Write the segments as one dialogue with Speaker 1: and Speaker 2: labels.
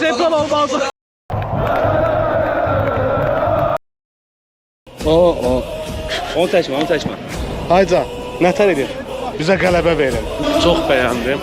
Speaker 1: çempion olmalıdır. Onu seçmə.
Speaker 2: Hayca, nətər edin? Bizə qələbə verin.
Speaker 1: Çox bəyəndim.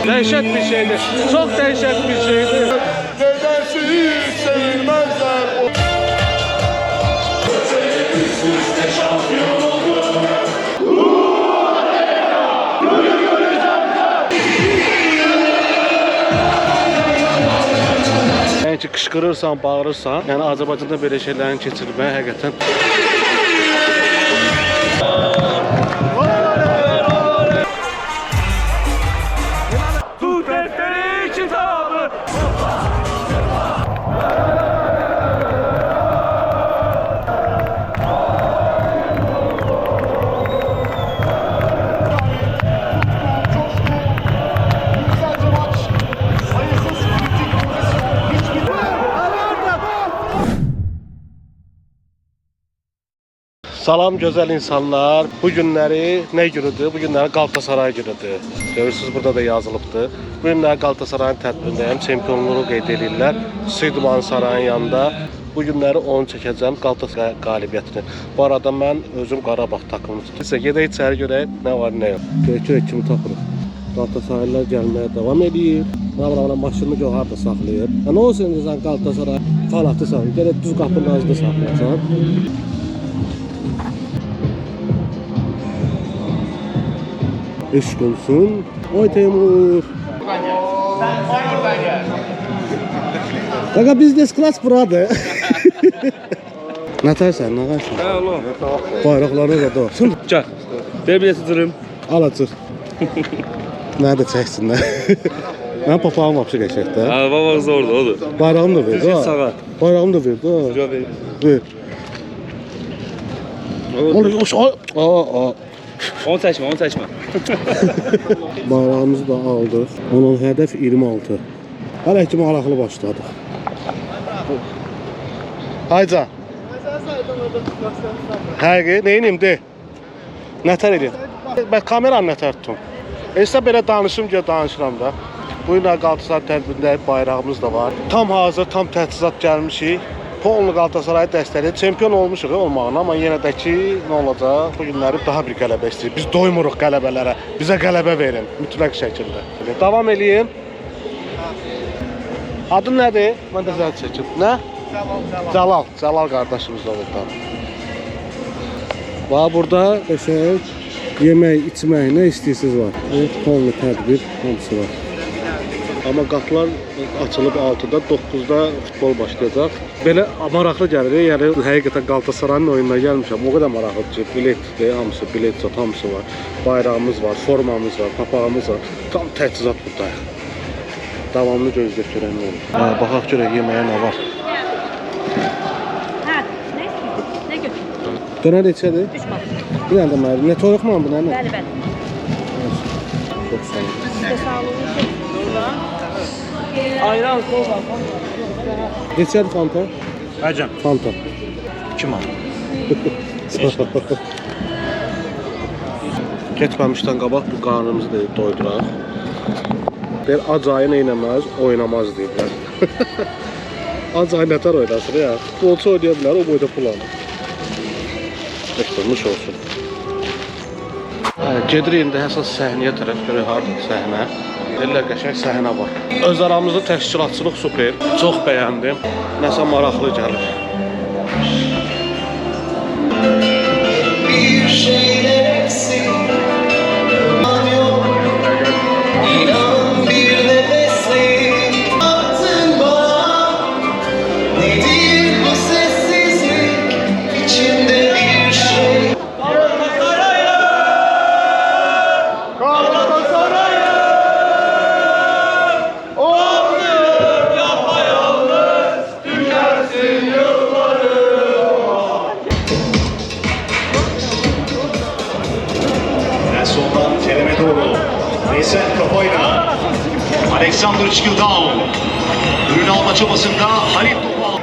Speaker 1: Dəhşət bir şeydir. Çox dəhşət bir şeydir.
Speaker 2: Dedəsiz sevilməzlər.
Speaker 1: Yəni ki, qışqırırsan, bağırırsan, yəni Azərbaycanda belə şeylərin keçirilməyə həqiqətən Salam gözəl insanlar. Bu günləri nə günüdür? Bu günləri Qalatasaray günüdür. Görürsünüz, burada da yazılıbdır. Bu günləri Qalatasarayın tədbirindəyəm. Çempionluğu qeyd edirlər. Sidman Sarayın yanında. Bu günləri onu çəkəcəm, Qalatasaray qalibiyyətini. Bu arada mən özüm Qarabağ takımını tutuyorum. Sizə gedək içəri görək nə var nə yox. Görək kimi tapırıq. Qalatasaraylılar gəlməyə davam edir. Navramla maşını gör harda saxlayır. Nə olsun sən Qalatasaray fanatısan? Gələk düz qapının ağzında saxlayasan. Eşq olsun. Oy Teymur. Qaqa biznes class buradır. Nətərsən, nə qarşın?
Speaker 3: Hə, oğlum.
Speaker 1: Bayraqları da doğsun.
Speaker 3: Gəl. Ver bir yetirim.
Speaker 1: Al açır. Nə də çəksinlər. Mən papağım vapşı qəşəkdə.
Speaker 3: Hə, babamız orada, odur.
Speaker 1: Bayrağımı da verdi.
Speaker 3: Sağa.
Speaker 1: Bayrağımı da verdi.
Speaker 3: Gəl ver.
Speaker 1: Ver.
Speaker 3: Onu seçmə.
Speaker 1: Bayrağımızı da aldıq. Onun hədəf 26. Hələ ki maraqlı başladıq. Hayca. Həqiqi, neyiniyim de? Nətər edin? Mən kameranı nətər tutum? Isə belə danışım ki, danışıram da. Bu gün Qalatasaray tədbirində bayrağımız da var. Tam hazır, tam təchizat gəlmişik. Polnu Qalatasarayı dəstəkləyir. Çempion olmuşuq olmağına, amma yenə də ki, nə olacaq? Bu günləri daha bir qələbə istəyir. Biz doymuruq qələbələrə. Bizə qələbə verin, mütləq şəkildə. Davam eləyim. Adın nədir? Mən də zəl çəkim. Nə? Cəlal. Cəlal qardaşımız da orada. Bax, burada qəşəng yemək, içmək, nə istəyirsiniz var. Polnu tədbir, hamısı var. Amma qapılar açılıb 6-da, 9-da futbol başlayacaq. Belə maraqlı gəlir, yəni həqiqətən Qalatasarayın oyununa gəlmişəm. O qədər maraqlıdır ki, biletdir, hamısı, bilet zat, hamısı var. Bayrağımız var, formamız var, papağımız var. Tam təchizat buradayıq. Davamlı göz götürən olur. Baxaq görək yeməyə nə var.
Speaker 4: Hə, nə istəyirsiniz? Nə götürün?
Speaker 1: Dönər neçədir?
Speaker 4: 3 baht.
Speaker 1: Bir dənə də mənə. Ne toyuq mu bu, nə?
Speaker 4: Bəli, bəli.
Speaker 1: Çox sağ olun.
Speaker 4: Sizə sağ olun.
Speaker 3: Ayran, kola.
Speaker 1: Neçədir Fanta?
Speaker 3: Həcəm.
Speaker 1: Fanta.
Speaker 3: 2 man.
Speaker 1: Getməmişdən qabaq bu qarnımızı da doyduraq. Bir ac ayı neynəməz, oynamaz deyirlər. Ac ayı nətər oynasın ya? Futbolçu oynaya bilər, o boyda pul alır. Beşdirmiş olsun. Gedirik indi əsas səhnəyə tərəf, görək haradadır səhnə. Deyirlər qəşəng səhnə var. Öz aramızda təşkilatçılıq super. Çox bəyəndim. Nəsə maraqlı gəlir.
Speaker 5: Bir şeyler eksik. İnan bir nefeslik. Attın bana. Nedir bu sessizlik? İçimde bir şey. Kafayla Alexander Çikildao ürün alma çabasında Halit topu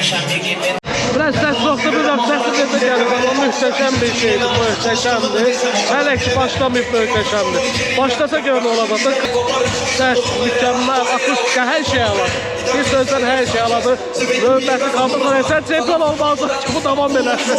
Speaker 1: Biraz səs yoxdur, bilirəm səsi necə gəlir, amma möhtəşəm bir şeydir, möhtəşəmdir. Hələ ki başlamayıb möhtəşəmdir. Başlasa görün olacaq. Səs mükəmməl, akustika, hər şey aladır. Bir sözdən hər şey aladır. Növbəti qaldıqlar, sən çempion olmalıdır ki, bu davam eləsin.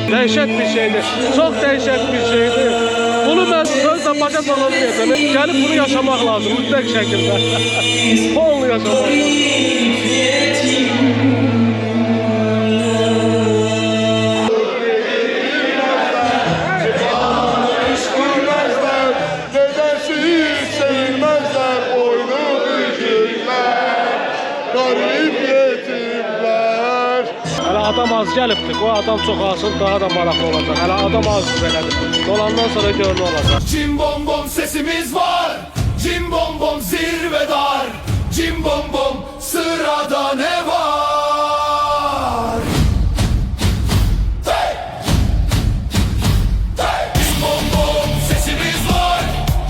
Speaker 1: Dəhşət bir şeydir. Çox dəhşət bir şeydir. Bunu mən sözlə başa salamayacağım. Gəlib bunu yaşamaq lazım mütləq şəkildə. Onu yaşamaq lazım. Adam az gəlibdir. O adam çox asıl, daha da maraqlı olacaq. Hələ adam az belədir. Dolandan sonra görünür olacaq.
Speaker 6: Cim bom bom sesimiz var. Cim bom bom zirve dar. Cim bom bom sırada ne var? Hey! Hey! Cim bom bom sesimiz var.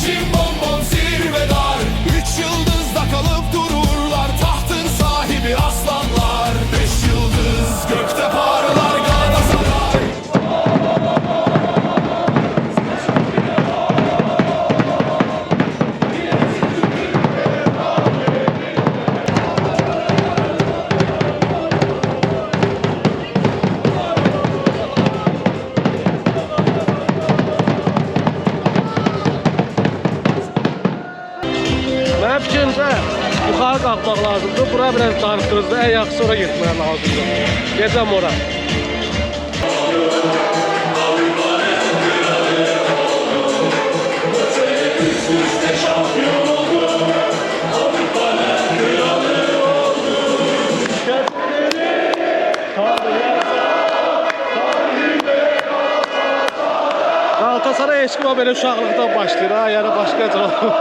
Speaker 6: Cim bom bom zirve dar. 3 yıldızda kalıp dururlar. Tahtın sahibi aslanlar. 5 yıldız gökte parlar Galatasaray.
Speaker 1: Mənim fikrimcə yuxarı qalxmaq lazımdır. Bura biraz darıxdırızdır. Ən yaxşı sonra getməyə lazımdır. Gedəm ora. Galatasaray eşqimə belə uşaqlıqdan başlayır ha, yəni başqa cavab.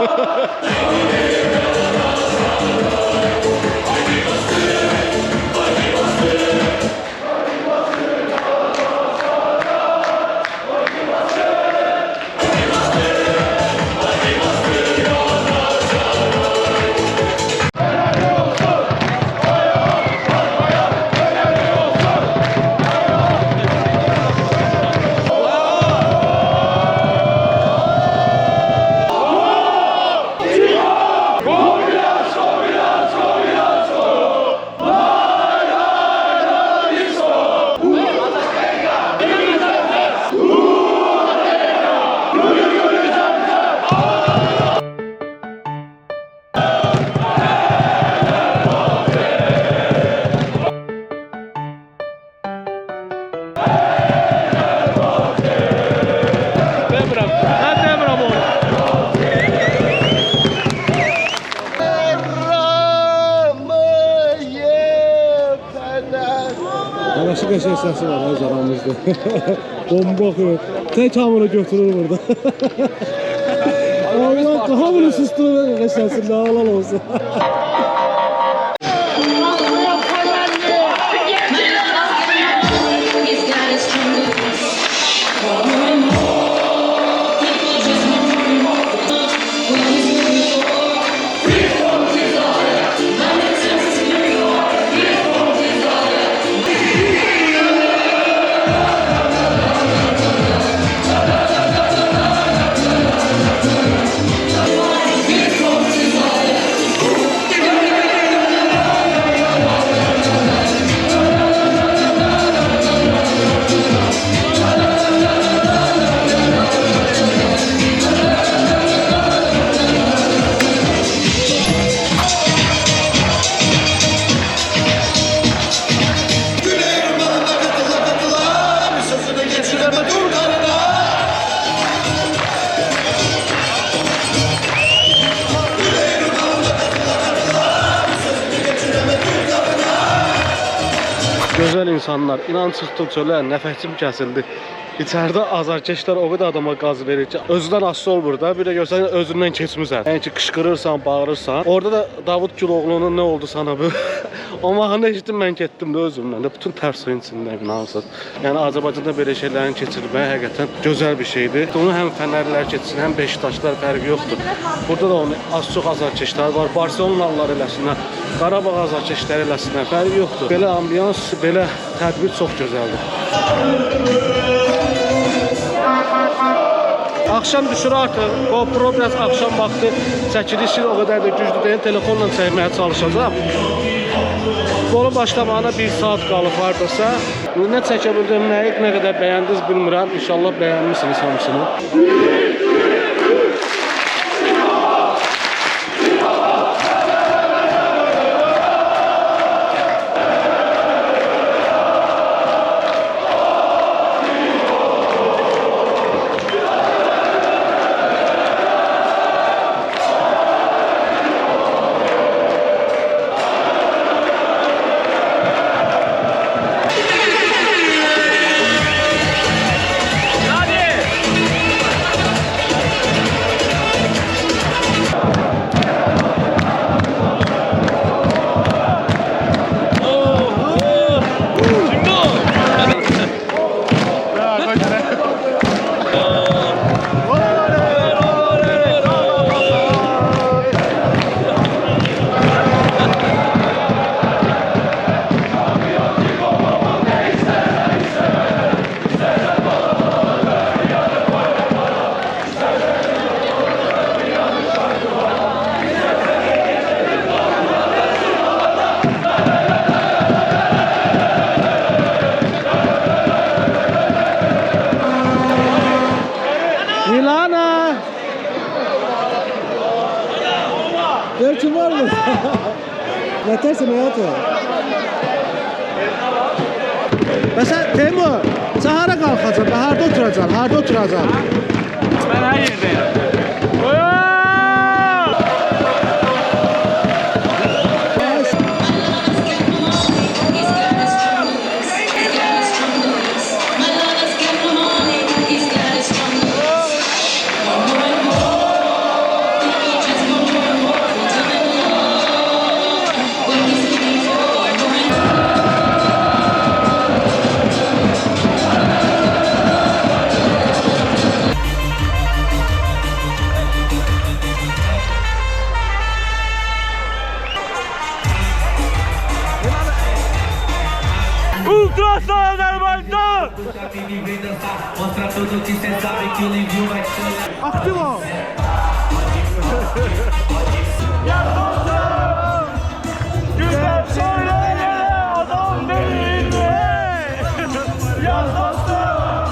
Speaker 2: Yanaşı qəşəng səsi var öz aramızda. Bomba oxuyur. Tək hamını götürür burada. Allah hamını susturur qəşəngsin, nə halal olsun.
Speaker 7: Is
Speaker 1: insanlar. İnan çıxdım çölə, nəfəsim kəsildi. İçəridə azarkeşlər o qədər adama qaz verir ki, özündən asılı ol burada. Bir də görsən özündən keçmisən. Yəni ki, qışqırırsan, bağırırsan. Orada da Davud Güloğlu'nun nə oldu sana bu? O mahnını eşitdim, mən getdim də özümdən də. Bütün tərs suyun içində inansız. Yəni Azərbaycanda belə şeylərin keçirilməyi həqiqətən gözəl bir şeydir. Onu həm Fənərlilər keçsin, həm Beşiktaşlar fərqi yoxdur. Burada da onu az-çox azarkeşlər var. Barselonalılar eləsinlər, Qarabağ azarkeşləri eləsinlər, fərqi yoxdur. Belə ambiyans, belə tədbir çox gözəldir. Akşam düşür artıq. GoPro biraz akşam vaxtı çəkilişi o qədər də güclü deyil. Telefonla çəkməyə çalışacağım. Golun başlamağına 1 saat qalıb hardasa. Nə çəkə bildim, nə qədər bəyəndiniz bilmirəm. İnşallah bəyənmişsiniz hamısını. Milana!
Speaker 2: Belki var mı? Yetersin hayatım. Mesela Temur, sen hara kalkacaksın? Harda oturacaksın? Harda oturacaksın?
Speaker 3: Ben her yerdeyim. Ultrason Azerbaijão!
Speaker 7: Mostra tudo que cê sabe que o Livinho vai te olhar.
Speaker 2: Aktivo!
Speaker 6: Güzel söyleyene adam değil mi? Yaz dostum!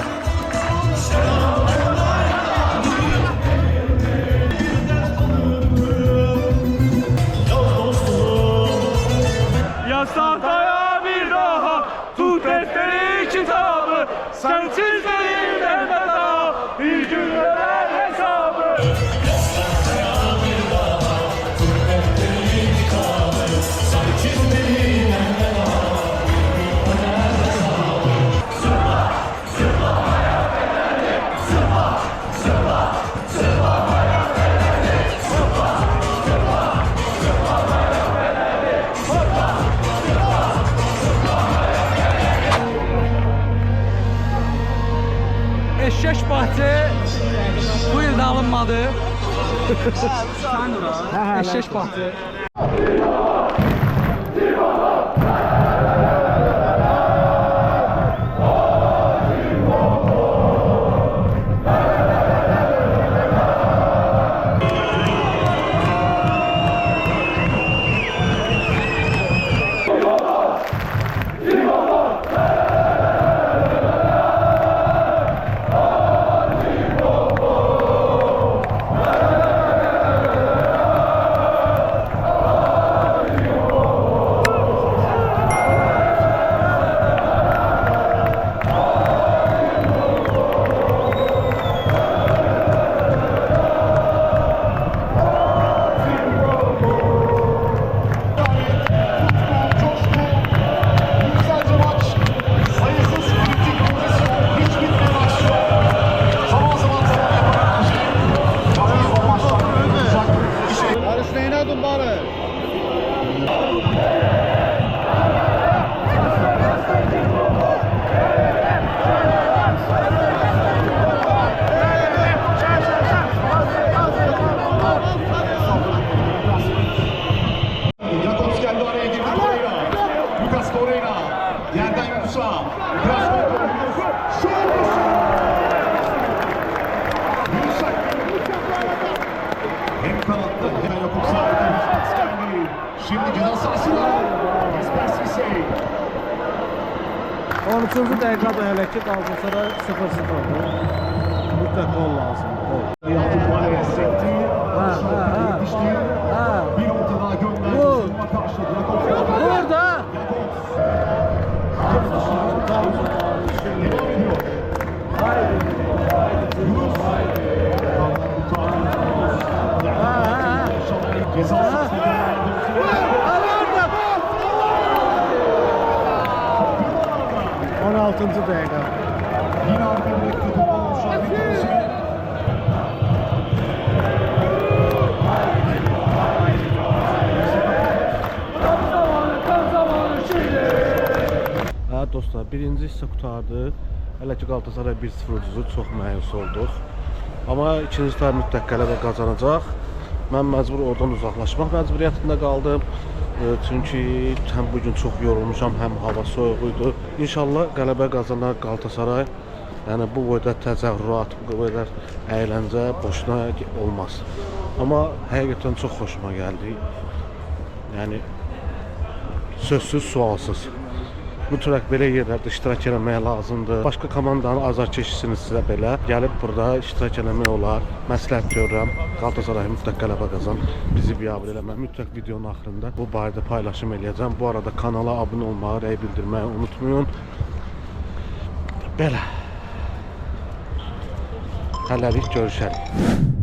Speaker 6: Yasaktaya bir daha tut defteri kitabı. Sensiz benim elveda bir gün öder hesabı.
Speaker 8: Eşeş bahçe bu yılda alınmadı. Eşeş bahçe.
Speaker 2: 13-cü dəqiqədə hələ ki Galatasaray 0-0-dır. Mütləq gol lazımdır. Gol.
Speaker 5: Bir orta daha gönderdi.
Speaker 2: Vur. Burada.
Speaker 5: Ceza sahasına gönderdi.
Speaker 2: 16-cı dəqiqə.
Speaker 5: Yine arka direkte top olmuş.
Speaker 2: Hə dostlar, birinci hissə qurtardı. Hələ ki Galatasaray 1-0 ucuzdur, çox məyus olduq. Amma ikinci hissə mütləq qələbə qazanacaq. Mən məcbur oradan uzaqlaşmaq məcburiyyətində qaldım. Çünki həm bu gün çox yorulmuşam, həm hava soyuq idi. İnşallah qələbə qazanar Galatasaray. Yəni bu qədər təzərrüat, bu qədər əyləncə boşuna olmaz. Amma həqiqətən çox xoşuma gəldi. Yəni sözsüz, sualsız. Mütləq belə yerlərdə iştirak etmək lazımdır. Başqa komandanın azarkeşisinizsə belə gəlib burada iştirak etmək olar. Məsləhət görürəm. Galatasaray mütləq qələbə qazan, bizi biabır eləmə. Mütləq videonun axırında bu barədə paylaşım eləyəcəm. Bu arada kanala abunə olmağı, rəy bildirməyi unutmayın. Belə. Hələlik görüşərik.